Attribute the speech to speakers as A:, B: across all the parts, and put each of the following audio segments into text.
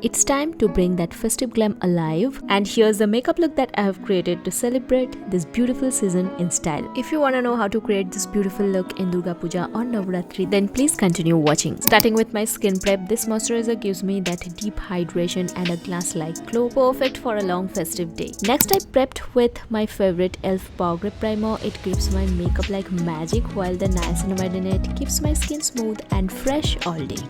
A: It's time to bring that festive glam alive, and here's the makeup look that I have created to celebrate this beautiful season in style. If you want to know how to create this beautiful look in Durga Puja or Navratri, then please continue watching. Starting with my skin prep, this moisturizer gives me that deep hydration and a glass-like glow, perfect for a long festive day. Next, I prepped with my favorite e.l.f. Power Grip Primer. It gives my makeup like magic, while the niacinamide in it keeps my skin smooth and fresh all day.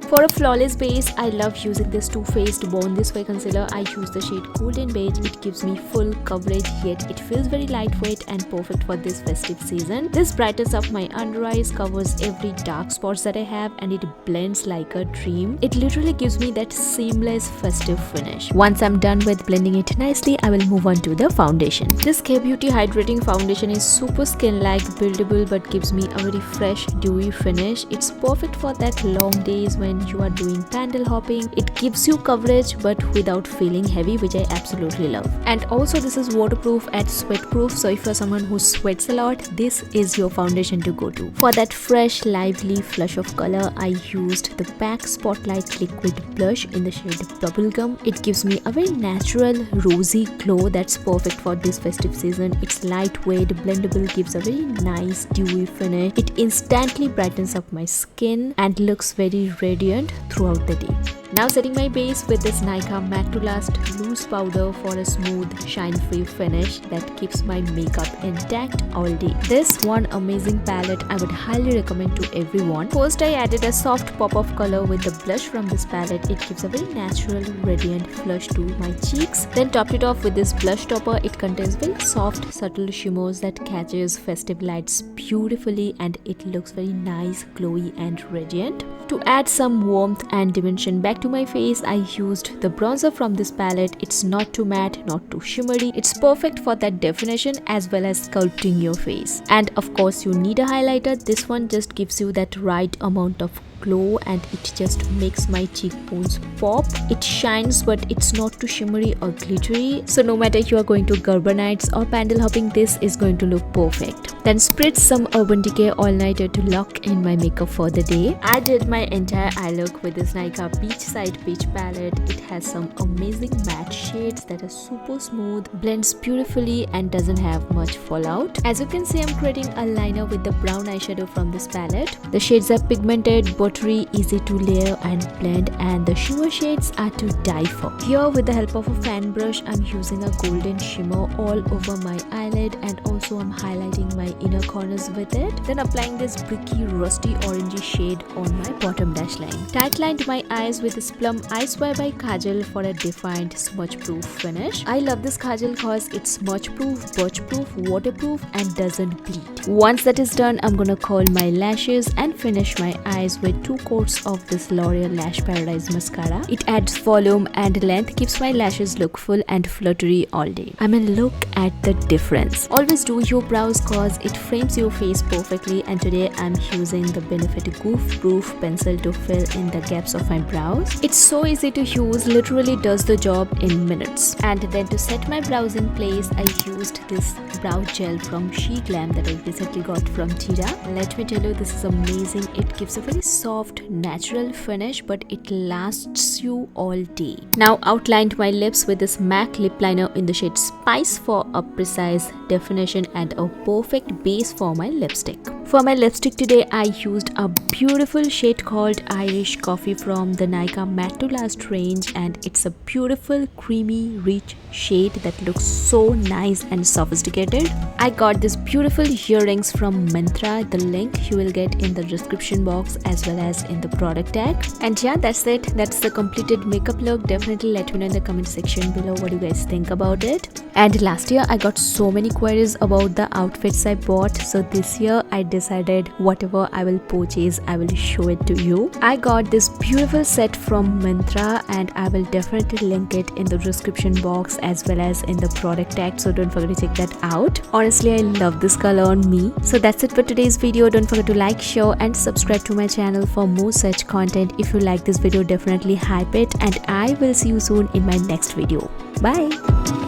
A: For a flawless base, I love using this Too Faced Born This Way concealer. I use the shade Golden Beige. It gives me full coverage, yet it feels very lightweight and perfect for this festive season. This brightens up my under eyes, covers every dark spots that I have, and it blends like a dream. It literally gives me that seamless festive finish. Once I'm done with blending it nicely, I will move on to the foundation. This K-Beauty Hydrating Foundation is super skin-like, buildable, but gives me a very fresh, dewy finish. It's perfect for that long days when you are doing pandal hopping. It gives you coverage but without feeling heavy, which I absolutely love. And also this is waterproof and sweat proof, so if you're someone who sweats a lot, this is your foundation to go to. For that fresh lively flush of color, I used the MAC Spotlight Liquid Blush in the shade Bubblegum. It gives me a very natural rosy glow that's perfect for this festive season. It's lightweight, blendable, gives a very nice dewy finish. It instantly brightens up my skin and looks very radiant throughout the day. Now setting my base with this Nykaa Matte to Last loose powder for a smooth, shine-free finish that keeps my makeup intact all day. This one amazing palette I would highly recommend to everyone. First, I added a soft pop of color with the blush from this palette. It gives a very natural, radiant flush to my cheeks. Then topped it off with this blush topper. It contains very soft, subtle shimmers that catches festive lights beautifully, and it looks very nice, glowy and radiant. To add some warmth and dimension back to my face, I used the bronzer from this palette. It's not too matte, not too shimmery. It's perfect for that definition as well as sculpting your face. And of course, you need a highlighter. This one just gives you that right amount of glow, and it just makes my cheekbones pop. It shines, but it's not too shimmery or glittery, so no matter if you are going to Garba nights or pandal hopping, this is going to look perfect. Then spritz some Urban Decay All Nighter to lock in my makeup for the day. I did my entire eye look with this Nykaa Beachside Peach palette. It has some amazing matte shades that are super smooth, blends beautifully and doesn't have much fallout. As you can see, I'm creating a liner with the brown eyeshadow from this palette. The shades are pigmented, buttery, easy to layer and blend, and the shimmer shades are to die for. Here, with the help of a fan brush, I'm using a golden shimmer all over my eyelid, and also I'm highlighting my inner corners with it. Then applying this bricky, rusty, orangey shade on my bottom lash line. Tight lined my eyes with this Plum Eye Swear by Kajal for a defined smudge-proof finish. I love this kajal because it's smudge-proof, budge-proof, waterproof and doesn't bleed. Once that is done, I'm gonna curl my lashes and finish my eyes with 2 coats of this L'Oreal Lash Paradise mascara. It adds volume and length, keeps my lashes look full and fluttery all day. I mean, look at the difference. Always do your brows cause it frames your face perfectly, and today I'm using the Benefit Goof Proof pencil to fill in the gaps of my brows. It's so easy to use, literally does the job in minutes. And then to set my brows in place, I used this brow gel from Glam that I recently got from Tira. Let me tell you, this is amazing. It gives a very soft, natural finish, but it lasts you all day. Now outlined my lips with this MAC lip liner in the shade Spice for a precise definition and a perfect base for my lipstick. For my lipstick today, I used a beautiful shade called Irish Coffee from the Nykaa Matte to Last range, and it's a beautiful, creamy, rich shade that looks so nice and sophisticated. I got these beautiful earrings from Myntra. The link you will get in the description box as well as in the product tag. And yeah, that's it. That's the completed makeup look. Definitely let me know in the comment section below what you guys think about it. And last year I got so many queries about the outfits I bought, so this year I decided whatever I will purchase, I will show it to you. I got this beautiful set from Myntra, and I will definitely link it in the description box as well as in the product tag, so don't forget to check that out. Honestly, I love this color on me. So that's it for today's video. Don't forget to like, share and subscribe to my channel for more such content. If you like this video, definitely hype it, and I will see you soon in my next video. Bye.